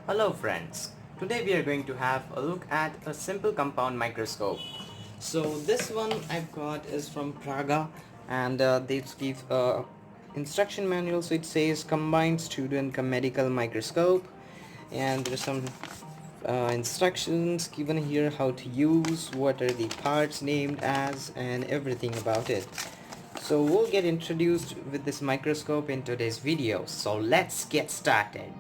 Hello friends, today we are going to have a look at a simple compound microscope. So this one I've got is from Praga, and they give instruction manual. So it says combined student medical microscope, and there's some instructions given here, how to use, what are the parts named as, and everything about it. So we'll get introduced with this microscope in today's video, so let's get started.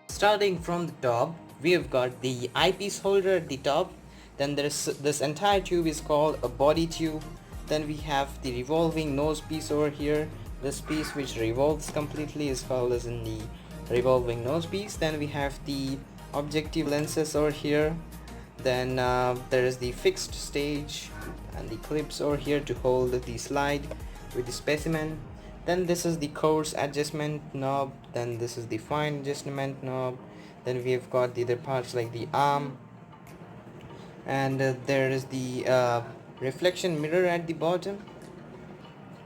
Starting from the top, we have got the eyepiece holder at the top. Then there's this entire tube is called a body tube. Then we have the revolving nose piece over here. This piece which revolves completely is called as in the revolving nose piece. Then we have the objective lenses over here. Then there is the fixed stage and the clips over here to hold the slide with the specimen. Then this is the coarse adjustment knob. Then this is the fine adjustment knob. Then we have got the other parts like the arm, and there is the reflection mirror at the bottom.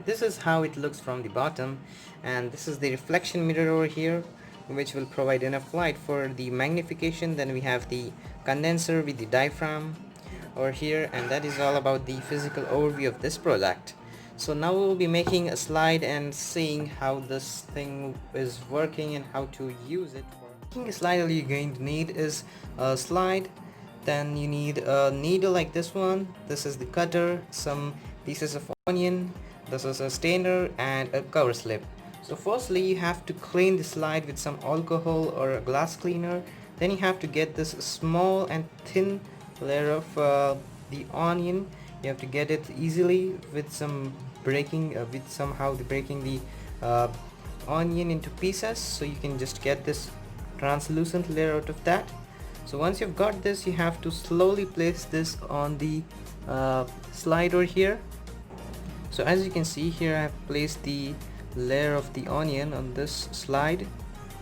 This is how it looks from the bottom, and this is the reflection mirror over here, which will provide enough light for the magnification. Then we have the condenser with the diaphragm over here, and that is all about the physical overview of this product. So now we will be making a slide and seeing how this thing is working and how to use it. For making a slide, all you're going to need is a slide. Then you need a needle like this one. This is the cutter, some pieces of onion, this is a stainer, and a cover slip. So firstly you have to clean the slide with some alcohol or a glass cleaner. Then you have to get this small and thin layer of the onion. You have to get it easily with some breaking breaking the onion into pieces, so you can just get this translucent layer out of that. So once you've got this, you have to slowly place this on the slide over here. So as you can see here, I have placed the layer of the onion on this slide.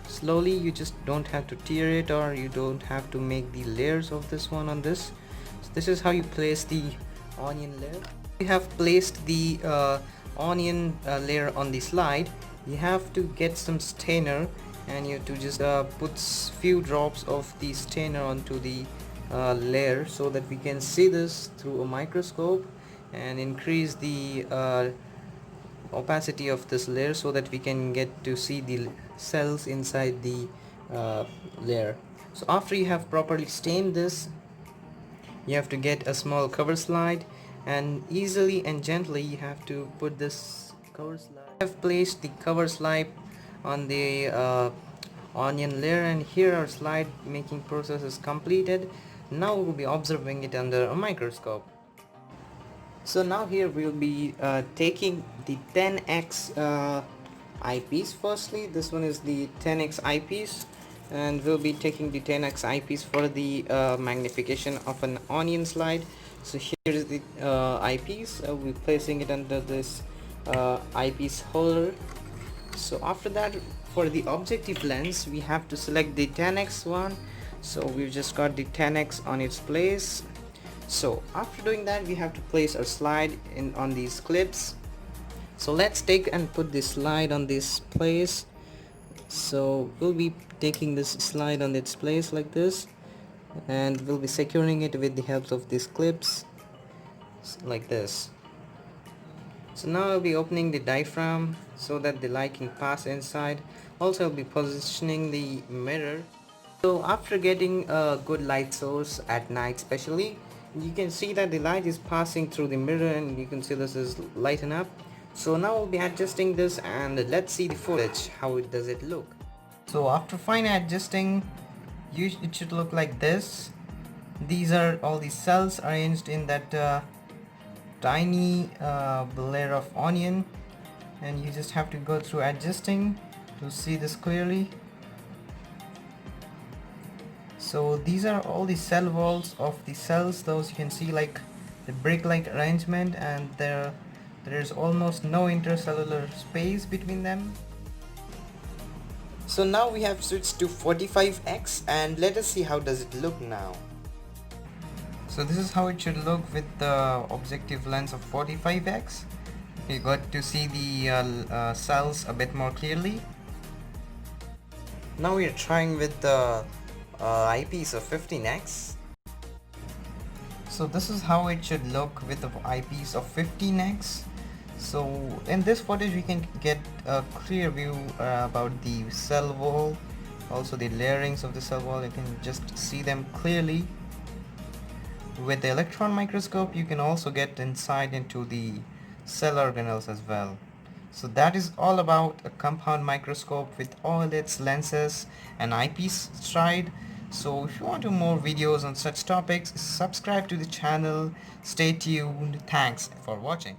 Slowly, you just don't have to tear it, or you don't have to make the layers of this one on this. So this is how you place the onion layer. You have placed the onion layer on the slide. You have to get some stainer, and you have to just put few drops of the stainer onto the layer, so that we can see this through a microscope and increase the opacity of this layer, so that we can get to see the cells inside the layer. So after you have properly stained this, you have to get a small cover slide, and easily and gently you have to put this cover slide. I have placed the cover slide on the onion layer, and here our slide making process is completed. Now we will be observing it under a microscope. So now here we'll be taking the 10x eyepiece. Firstly, this one is the 10x eyepiece, and we'll be taking the 10x eyepiece for the magnification of an onion slide. So here is the eyepiece. We'll be placing it under this eyepiece holder. So after that, for the objective lens, we have to select the 10x one. So we've just got the 10x on its place. So after doing that, we have to place our slide in on these clips. So let's take and put this slide on this place. So we'll be taking this slide on its place like this, and we'll be securing it with the help of these clips like this. So now I'll be opening the diaphragm so that the light can pass inside. Also I'll be positioning the mirror. So after getting a good light source at night especially, you can see that the light is passing through the mirror, and you can see this is lighten up. So now we'll be adjusting this, and let's see the footage, how it does it look. So after fine adjusting, it should look like this. These are all the cells arranged in that tiny layer of onion, and you just have to go through adjusting to see this clearly. So these are all the cell walls of the cells. Those you can see like the brick-like arrangement, and there is almost no intercellular space between them. So now we have switched to 45x, and let us see how does it look now. So this is how it should look with the objective lens of 45x. You got to see the cells a bit more clearly. Now we are trying with the eyepiece of 15x. So this is how it should look with the eyepiece of 15x. So in this footage we can get a clear view about the cell wall, also the layerings of the cell wall. You can just see them clearly. With the electron microscope you can also get insight into the cell organelles as well. So that is all about a compound microscope with all its lenses and eyepiece stride. So if you want to more videos on such topics, subscribe to the channel. Stay tuned. Thanks for watching.